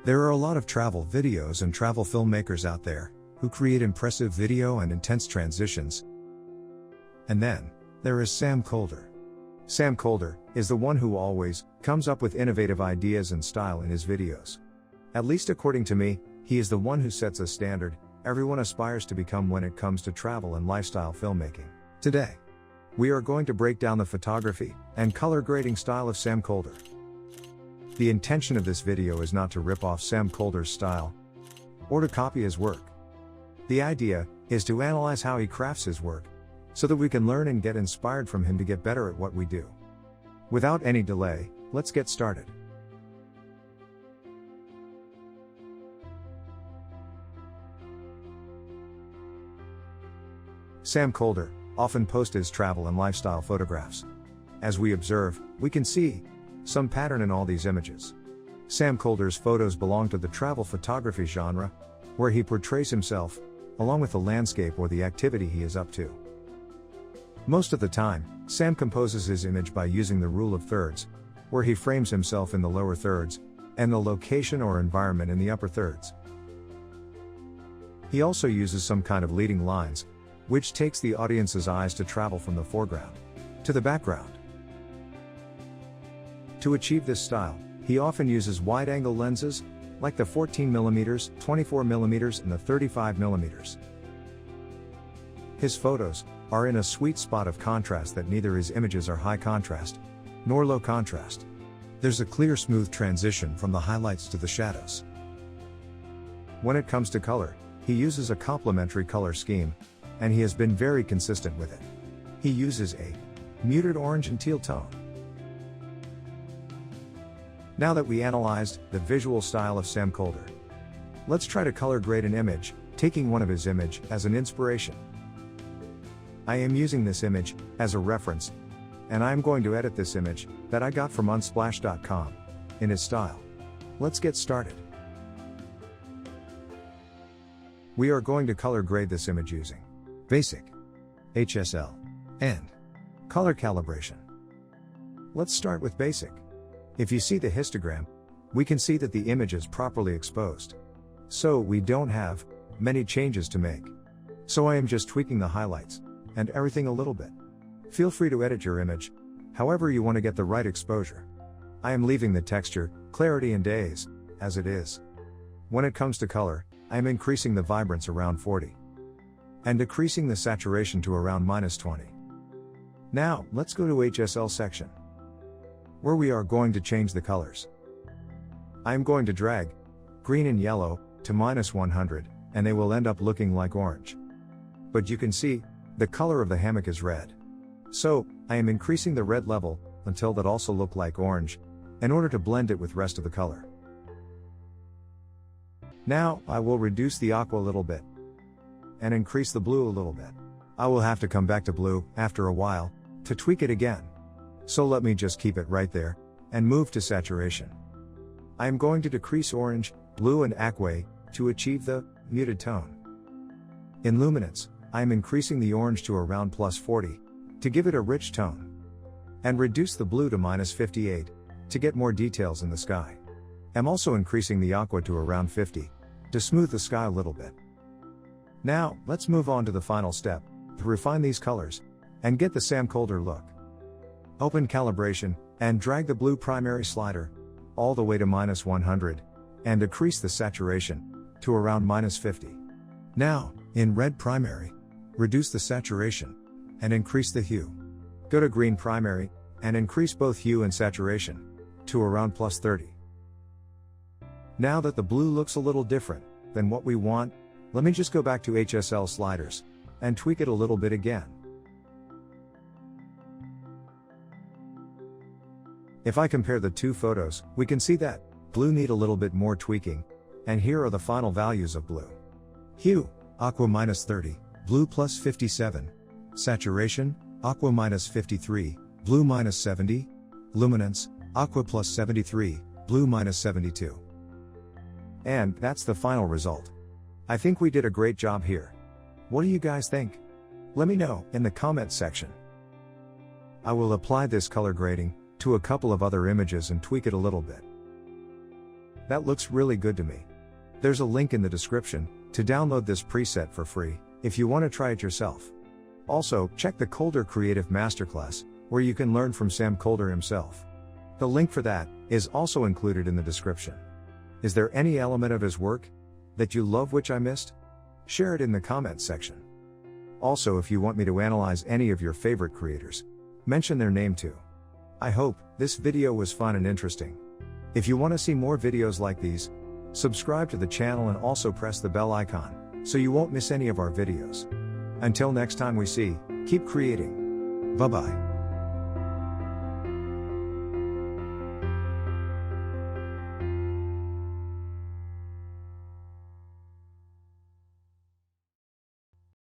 There are a lot of travel videos and travel filmmakers out there who create impressive video and intense transitions. And then, there is Sam Kolder. Sam Kolder is the one who always comes up with innovative ideas and style in his videos. At least according to me, he is the one who sets a standard everyone aspires to become when it comes to travel and lifestyle filmmaking. Today, we are going to break down the photography and color grading style of Sam Kolder. The intention of this video is not to rip off Sam Kolder's style or to copy his work. The idea is to analyze how he crafts his work so that we can learn and get inspired from him to get better at what we do. Without any delay, let's get started. Sam Kolder often posts his travel and lifestyle photographs. As we observe, we can see some pattern in all these images. Sam Kolder's photos belong to the travel photography genre, where he portrays himself, along with the landscape or the activity he is up to. Most of the time, Sam composes his image by using the rule of thirds, where he frames himself in the lower thirds, and the location or environment in the upper thirds. He also uses some kind of leading lines, which takes the audience's eyes to travel from the foreground to the background. To achieve this style, he often uses wide-angle lenses, like the 14mm, 24mm and the 35mm. His photos are in a sweet spot of contrast that neither his images are high contrast, nor low contrast. There's a clear smooth transition from the highlights to the shadows. When it comes to color, he uses a complementary color scheme, and he has been very consistent with it. He uses a muted orange and teal tone. Now that we analyzed the visual style of Sam Kolder, let's try to color grade an image, taking one of his images as an inspiration. I am using this image as a reference, and I am going to edit this image that I got from Unsplash.com in his style. Let's get started. We are going to color grade this image using Basic, HSL, and Color Calibration. Let's start with Basic. If you see the histogram, we can see that the image is properly exposed. So we don't have many changes to make. So I am just tweaking the highlights and everything a little bit. Feel free to edit your image however you want to get the right exposure. I am leaving the texture, clarity and days as it is. When it comes to color, I am increasing the vibrance around 40 and decreasing the saturation to around -20. Now, let's go to HSL section, where we are going to change the colors. I am going to drag green and yellow to -100, and they will end up looking like orange. But you can see, the color of the hammock is red. So, I am increasing the red level until that also look like orange, in order to blend it with rest of the color. Now, I will reduce the aqua a little bit, and increase the blue a little bit. I will have to come back to blue, after a while, to tweak it again. So let me just keep it right there, and move to saturation. I am going to decrease orange, blue and aqua, to achieve the muted tone. In luminance, I am increasing the orange to around +40, to give it a rich tone. And reduce the blue to -58, to get more details in the sky. I'm also increasing the aqua to around 50, to smooth the sky a little bit. Now, let's move on to the final step, to refine these colors, and get the Sam Kolder look. Open calibration, and drag the blue primary slider, all the way to -100, and decrease the saturation, to around -50. Now, in red primary, reduce the saturation, and increase the hue. Go to green primary, and increase both hue and saturation, to around +30. Now that the blue looks a little different than what we want, let me just go back to HSL sliders, and tweak it a little bit again. If I compare the two photos, we can see that blue need a little bit more tweaking, and here are the final values of blue. Hue, aqua -30, blue +57, saturation, aqua -53, blue -70, luminance, aqua +73, blue -72. And that's the final result. I think we did a great job here. What do you guys think? Let me know in the comments section. I will apply this color grading to a couple of other images and tweak it a little bit. That looks really good to me. There's a link in the description to download this preset for free if you want to try it yourself. Also, check the Kolder Creative Masterclass, where you can learn from Sam Kolder himself. The link for that is also included in the description. Is there any element of his work that you love which I missed? Share it in the comments section. Also, if you want me to analyze any of your favorite creators, mention their name too. I hope this video was fun and interesting. If you want to see more videos like these, subscribe to the channel and also press the bell icon, so you won't miss any of our videos. Until next time we see, keep creating. Bye bye.